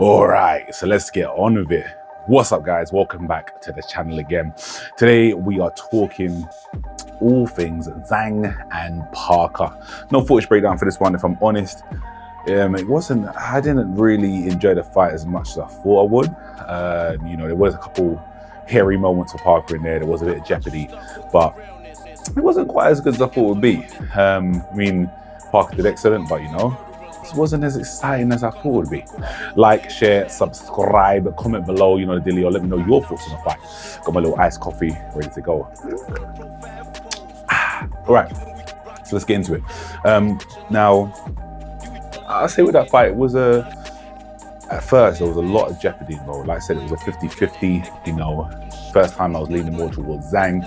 All right, so let's get on with it. What's up, guys? Welcome back to the channel again. Today we are talking all things Zhang and Parker. No footage breakdown for this one, if I'm honest. I didn't really enjoy the fight as much as I thought I would. There was a couple hairy moments for Parker in there. There was a bit of jeopardy, but it wasn't quite as good as I thought it would be. Parker did excellent, but this wasn't as exciting as I thought it would be. Like, share, subscribe, comment below, the dealio. Let me know your thoughts on the fight. Got my little iced coffee ready to go. All right, so let's get into it. Now, I'll say with that fight, it was at first there was a lot of jeopardy involved. Like I said, it was a 50-50, first time I was leaning more towards Zhang.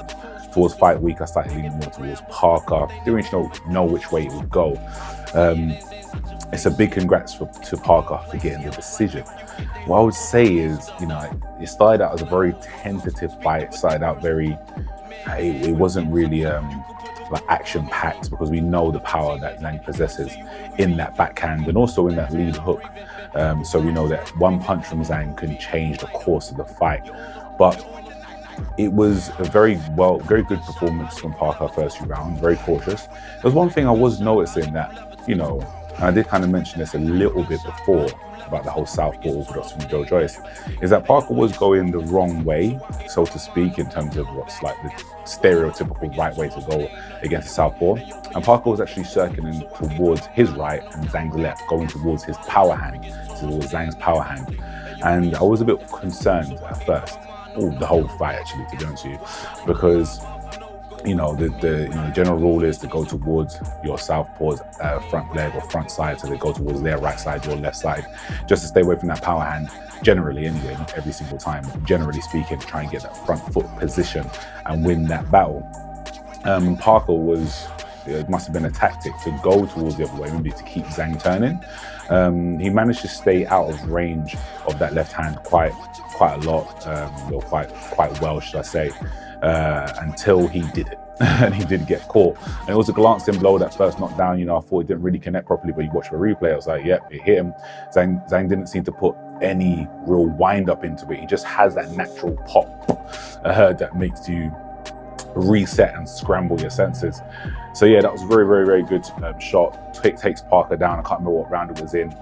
Towards fight week, I started leaning more towards Parker. Didn't really know which way it would go. It's a big congrats to Parker for getting the decision. What I would say is, it started out as a very tentative fight. It started out it wasn't really like action-packed, because we know the power that Zhang possesses in that backhand and also in that lead hook. So we know that one punch from Zhang can change the course of the fight. But it was a very good performance from Parker first few rounds, very cautious. There's one thing I was noticing that, and I did kind of mention this a little bit before about the whole southpaw orthodox from Joe Joyce, is that Parker was going the wrong way, so to speak, in terms of what's like the stereotypical right way to go against a southpaw. And Parker was actually circling towards his right and Zhang's left, going towards his power hand, towards Zhang's power hand. And I was a bit concerned at first, the whole fight actually, to be honest with you, because the general rule is to go towards your southpaw's front leg or front side, so they go towards their right side, your left side, just to stay away from that power hand. Generally, anyway, not every single time, generally speaking, to try and get that front foot position and win that battle. Parker it must have been a tactic to go towards the other way, maybe to keep Zhang turning. He managed to stay out of range of that left hand quite a lot, quite well, should I say, until he did it. And he did get caught. And it was a glancing blow, that first knockdown. I thought it didn't really connect properly, but you watch the replay, I was like, yep, it hit him. Zhang didn't seem to put any real wind up into it. He just has that natural pop that makes you reset and scramble your senses. So yeah, that was a very, very, very good shot. Takes Parker down. I can't remember what round it was in.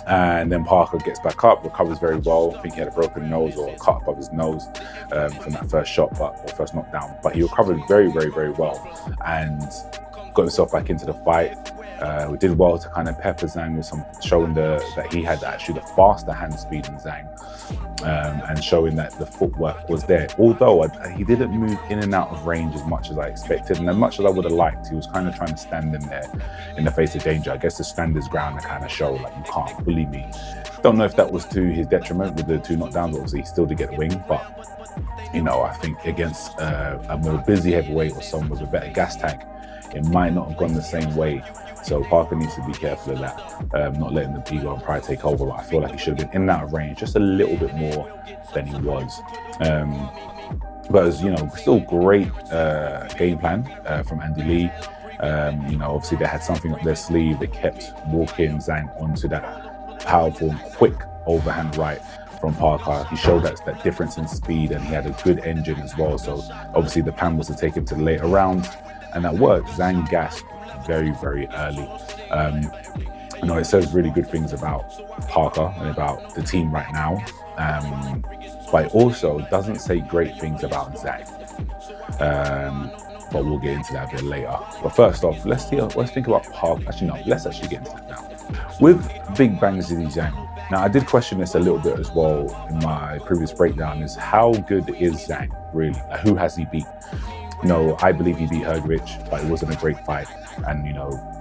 And then Parker gets back up, recovers very well. I think he had a broken nose or a cut above his nose from that first shot, or first knockdown. But he recovered very, very, very well and got himself back into the fight. We did well to kind of pepper Zhang with showing that he had actually the faster hand speed than Zhang, and showing that the footwork was there. Although he didn't move in and out of range as much as I expected, and as much as I would have liked. He was kind of trying to stand in there in the face of danger. I guess to stand his ground and kind of show, like, you can't bully me. Don't know if that was to his detriment with the two knockdowns. Obviously, he still did get the wing, but I think against a more busy heavyweight or someone with a better gas tank, it might not have gone the same way. So Parker needs to be careful of that, not letting the ego and pride take over. But I feel like he should have been in and out of range just a little bit more than he was. But it was, still great game plan from Andy Lee. Obviously they had something up their sleeve. They kept walking Zhang onto that powerful and quick overhand right from Parker. He showed that difference in speed, and he had a good engine as well. So obviously the plan was to take him to the later rounds, and that worked. Zhang gasped very, very early. It says really good things about Parker and about the team right now, but it also doesn't say great things about Zhang. But we'll get into that a bit later. But first off, let's think about Parker. Actually, no, let's actually get into that now. With Big Bang Zhang. Now, I did question this a little bit as well in my previous breakdown, is how good is Zhang, really? Who has he beat? I believe he beat Hrgovic, but it wasn't a great fight. And,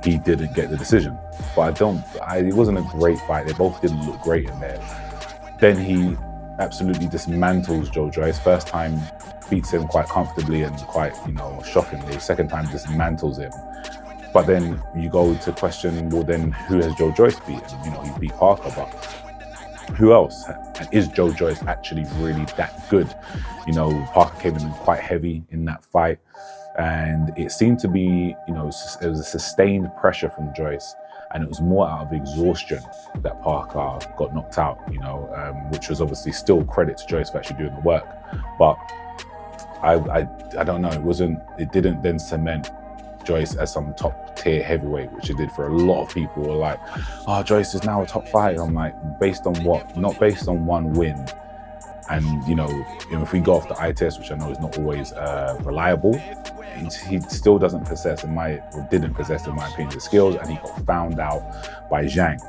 he didn't get the decision. But it wasn't a great fight. They both didn't look great in there. Then he absolutely dismantles Joe Joyce. First time beats him quite comfortably and quite, shockingly. Second time dismantles him. But then you go to question, well, then who has Joe Joyce beaten? He beat Parker, but who else? And is Joe Joyce actually really that good? Parker came in quite heavy in that fight, and it seemed to be, it was a sustained pressure from Joyce. and it was more out of exhaustion that Parker got knocked out, you know, which was obviously still credit to Joyce for actually doing the work. But I don't know, it didn't then cement Joyce as some top tier heavyweight, which it did for a lot of people. Were like, oh, Joyce is now a top fighter. I'm like, based on what? Not based on one win. And you know, if we go off the eye test, which I know is not always reliable, he still didn't possess, in my opinion, the skills, and he got found out by Zhang.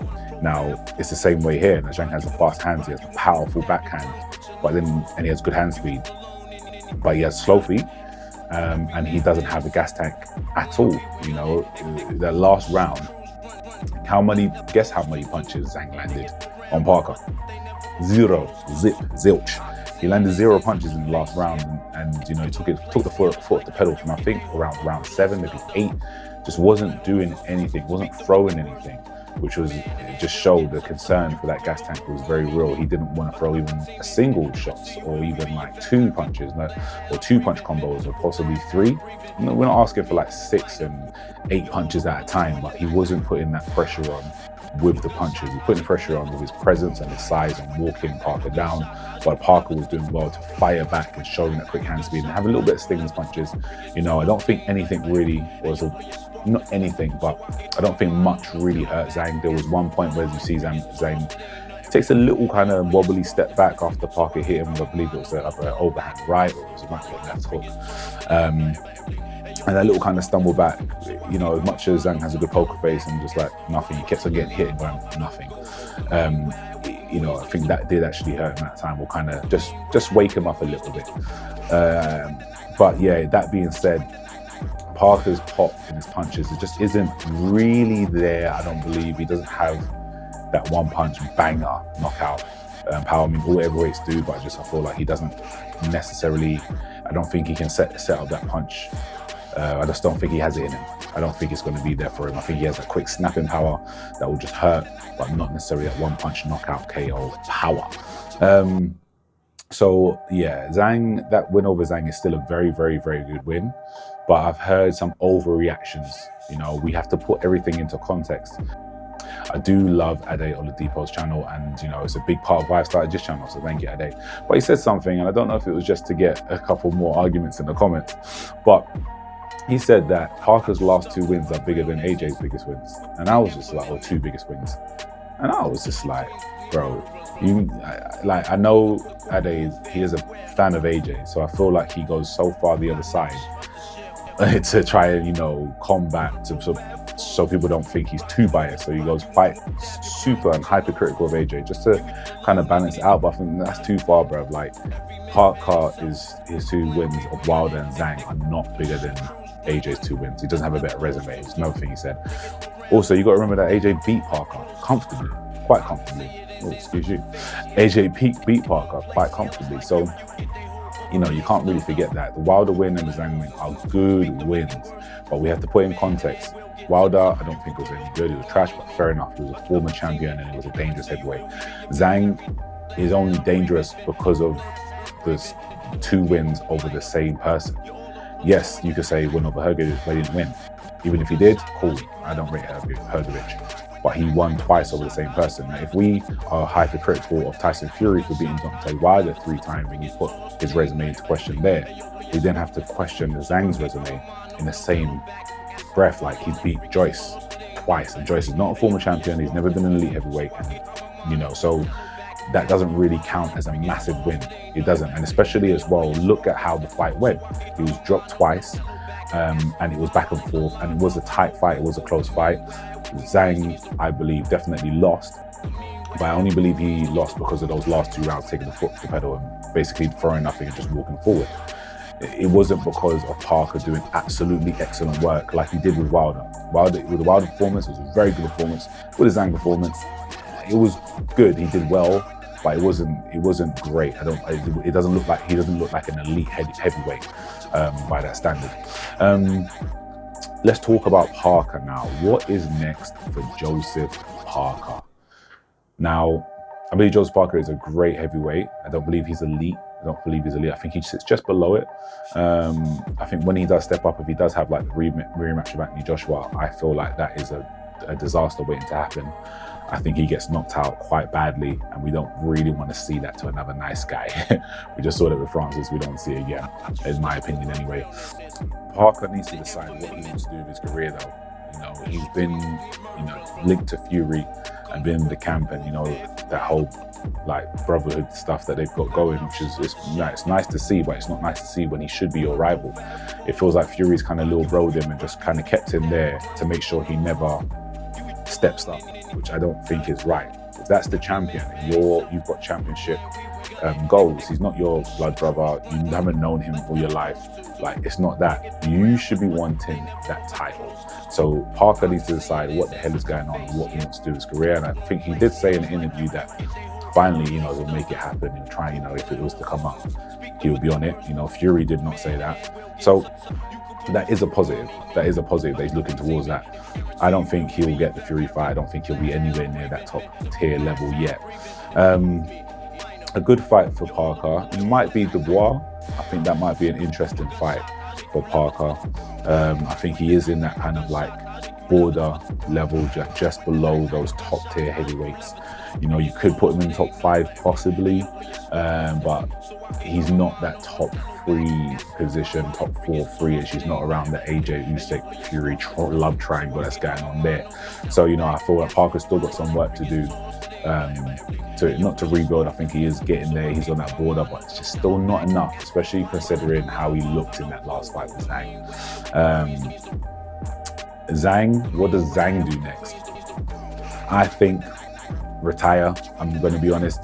Now it's the same way here. Now, Zhang has the fast hands, he has the powerful backhand, and he has good hand speed, but he has slow feet. And he doesn't have a gas tank at all. You know, the last round, guess how many punches Zhang landed on Parker? 0, zip, zilch. He landed 0 punches in the last round, and you know, he took the foot off the pedal from, I think, around round 7, maybe 8. Just wasn't doing anything, wasn't throwing anything, which it just showed the concern for that gas tank was very real. He didn't want to throw even a single shots, or even like 2 punches, or 2 punch combos, or possibly 3. No, we're not asking for like 6 and 8 punches at a time, but he wasn't putting that pressure on with the punches. He was putting pressure on with his presence and his size and walking Parker down. But Parker was doing well to fire back and showing that quick hand speed and have a little bit of sting in his punches. You know, I don't think anything really not anything, but I don't think much really hurt Zhang. There was one point where you see Zhang takes a little kind of wobbly step back after Parker hit him. I believe it was an overhand right, or it was a left hook. And that little kind of stumble back, you know, as much as Zhang has a good poker face and just like nothing, he kept on getting hit and going nothing. You know, I think that did actually hurt him that time, or kind of just wake him up a little bit. But yeah, that being said, Parker's pop in his punches, it just isn't really there. I don't believe he doesn't have that one punch banger knockout power. I mean, all heavyweights do, but I feel like he doesn't necessarily. I don't think he can set up that punch. I just don't think he has it in him. I don't think it's going to be there for him. I think he has a quick snapping power that will just hurt, but not necessarily that one punch knockout KO power. So yeah, Zhang, that win over Zhang is still a very, very, very good win. But I've heard some overreactions. You know, we have to put everything into context. I do love Ade Oladipo's channel, and you know, it's a big part of why I started this channel, so thank you, Ade. But he said something, and I don't know if it was just to get a couple more arguments in the comments, but he said that Parker's last 2 wins are bigger than AJ's biggest wins. And I was just like, or 2 biggest wins. And I was just like, bro, I know Ade, he is a fan of AJ, so I feel like he goes so far the other side to try and, you know, combat, so people don't think he's too biased. So he goes quite super and hypercritical of AJ just to kind of balance it out. But I think that's too far, bro. Like, Parker his 2 wins of Wilder and Zhang are not bigger than AJ's 2 wins. He doesn't have a better resume. It's another thing he said. Also, you got to remember that AJ beat Parker comfortably, quite comfortably. Oh, excuse you. AJ beat Parker quite comfortably. So, you know, you can't really forget that. The Wilder win and the Zhang win are good wins, but we have to put in context. Wilder, I don't think was any good. He was trash, but fair enough. He was a former champion and he was a dangerous heavyweight. Zhang is only dangerous because of the 2 wins over the same person. Yes, you could say win over Hrgovic, but he didn't win. Even if he did, cool. I don't rate Hrgovic, but he won twice over the same person. Now, if we are hypercritical of Tyson Fury for beating Deontay Wilder 3 times, and you put his resume into question there, we then have to question Zhang's resume in the same breath. Like, he's beat Joyce twice, and Joyce is not a former champion. He's never been an elite heavyweight, and, you know, so that doesn't really count as a massive win. It doesn't. And especially as well, look at how the fight went. He was dropped twice, and it was back and forth, and it was a tight fight. It was a close fight. Zhang, I believe, definitely lost, but I only believe he lost because of those last 2 rounds, taking the foot off the pedal and basically throwing nothing and just walking forward. It wasn't because of Parker doing absolutely excellent work like he did with Wilder. With the Wilder performance, it was a very good performance. With the Zhang performance, it was good. He did well, but it wasn't great. He doesn't look like an elite heavyweight by that standard. Let's talk about Parker now. What is next for Joseph Parker? Now, I believe Joseph Parker is a great heavyweight. I don't believe he's elite. I think he sits just below it. I think when he does step up, if he does have like the rematch of Anthony Joshua, I feel like that is a a disaster waiting to happen. I think he gets knocked out quite badly, and we don't really want to see that to another nice guy. We just saw that with Francis, we don't see it again, in my opinion anyway. Parker needs to decide what he wants to do with his career though. You know, he's been, you know, linked to Fury and been in the camp, and you know, that whole like brotherhood stuff that they've got going, which is it's nice to see, but it's not nice to see when he should be your rival. It feels like Fury's kind of little broed him and just kind of kept him there to make sure he never steps up, which I don't think is right. If that's the champion, and you've got championship goals, he's not your blood brother, you haven't known him all your life, like it's not that. You should be wanting that title. So Parker needs to decide what the hell is going on and what he wants to do with his career. And I think he did say in an interview that finally, you know, he'll make it happen. He'll try, you know, if it was to come up, he would be on it. You know, Fury did not say that. So that is a positive. That is a positive that he's looking towards that. I don't think he'll get the Fury fight. I don't think he'll be anywhere near that top tier level yet. A good fight for Parker might be Dubois. I think that might be an interesting fight for Parker. I think he is in that kind of like border level, just below those top tier heavyweights. You know, you could put him in top 5 possibly, but he's not that top 3 position, top 4 3ish. He's not around the AJ Usyk Fury love triangle that's going on there. So, you know, I feel like Parker's still got some work to do. Not to rebuild. I think he is getting there. He's on that border, but it's just still not enough, especially considering how he looked in that last fight with Zhang. Zhang, what does Zhang do next? I think retire. I'm going to be honest.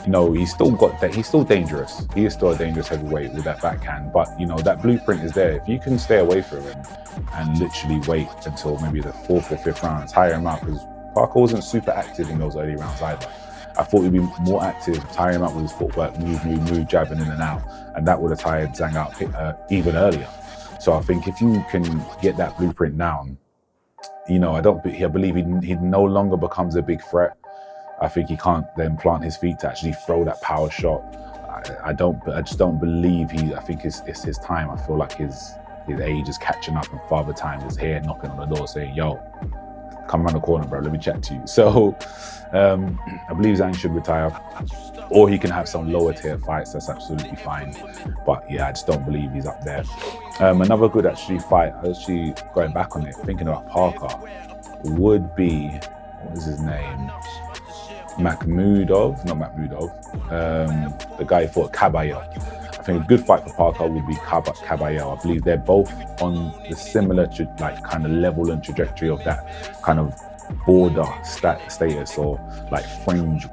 No, he's still got that. He's still dangerous. He is still a dangerous heavyweight with that backhand. But you know, that blueprint is there. If you can stay away from him and literally wait until maybe the 4th or 5th round, tire him out, because Parker wasn't super active in those early rounds either. I thought he'd be more active, tie him up with his footwork, move, jabbing in and out, and that would have tired Zhang out even earlier. So I think if you can get that blueprint down, you know, I believe he no longer becomes a big threat. I think he can't then plant his feet to actually throw that power shot. I just don't believe I think it's his time. I feel like his age is catching up, and Father Time is here knocking on the door saying, yo, come around the corner, bro, let me chat to you. So I believe Zhang should retire, or he can have some lower tier fights. That's absolutely fine. But yeah, I just don't believe he's up there. Another good fight, actually going back on it, thinking about Parker, would be, what was his name? Makhmudov, not Makhmudov, the guy who fought Caballero. I think a good fight for Parker would be Caballero. I believe they're both on the similar like kind of level and trajectory of that kind of border status, or like fringe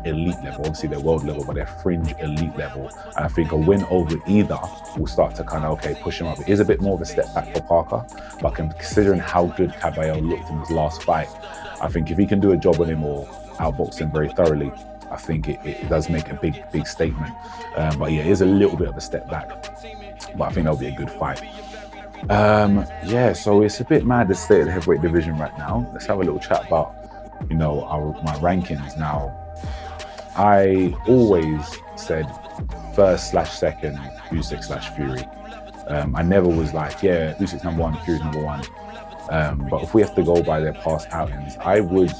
elite level. Obviously they're world level, but they're fringe elite level. And I think a win over either will start to kind of, okay, push him up. It is a bit more of a step back for Parker, but considering how good Caballero looked in his last fight, I think if he can do a job on him or outbox him very thoroughly, I think it does make a big statement. But yeah, it is a little bit of a step back, but I think that'll be a good fight. Yeah, so it's a bit mad, the state of the heavyweight division right now. Let's have a little chat about, you know, my rankings. Now, I always said first/second Usyk/Fury. I never was like, yeah, Usyk's number 1, Fury's number 1. But if we have to go by their past outings, I would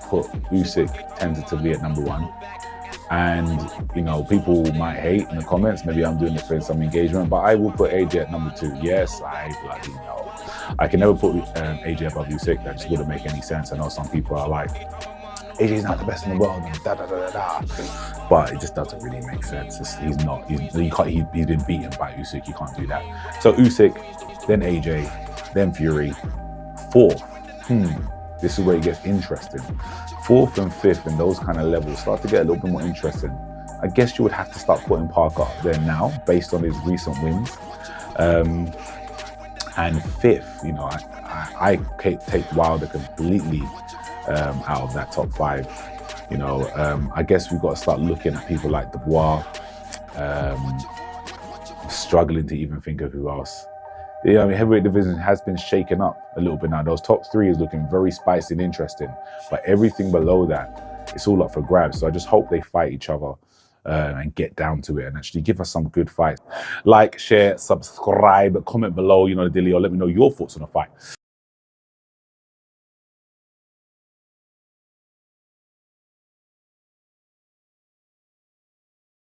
put Usyk tentatively at number 1. And, you know, people might hate in the comments, maybe I'm doing it for some engagement, but I will put AJ at number 2. Yes, I bloody know. I can never put AJ above Usyk. That just wouldn't make any sense. I know some people are like, AJ's not the best in the world, and but it just doesn't really make sense. He's not. He's been beaten by Usyk. You can't do that. So Usyk, then AJ, then Fury. 4th. This is where it gets interesting. 4th and 5th in those kind of levels start to get a little bit more interesting. I guess you would have to start putting Parker up there now based on his recent wins. And 5th, you know, I take Wilder completely out of that top 5. You know, I guess we've got to start looking at people like Dubois. Struggling to even think of who else. Yeah, I mean, heavyweight division has been shaken up a little bit now. Those top 3 is looking very spicy and interesting, but everything below that, it's all up for grabs. So I just hope they fight each other and get down to it and actually give us some good fights. Like, share, subscribe, comment below, you know the dealio. Let me know your thoughts on the fight.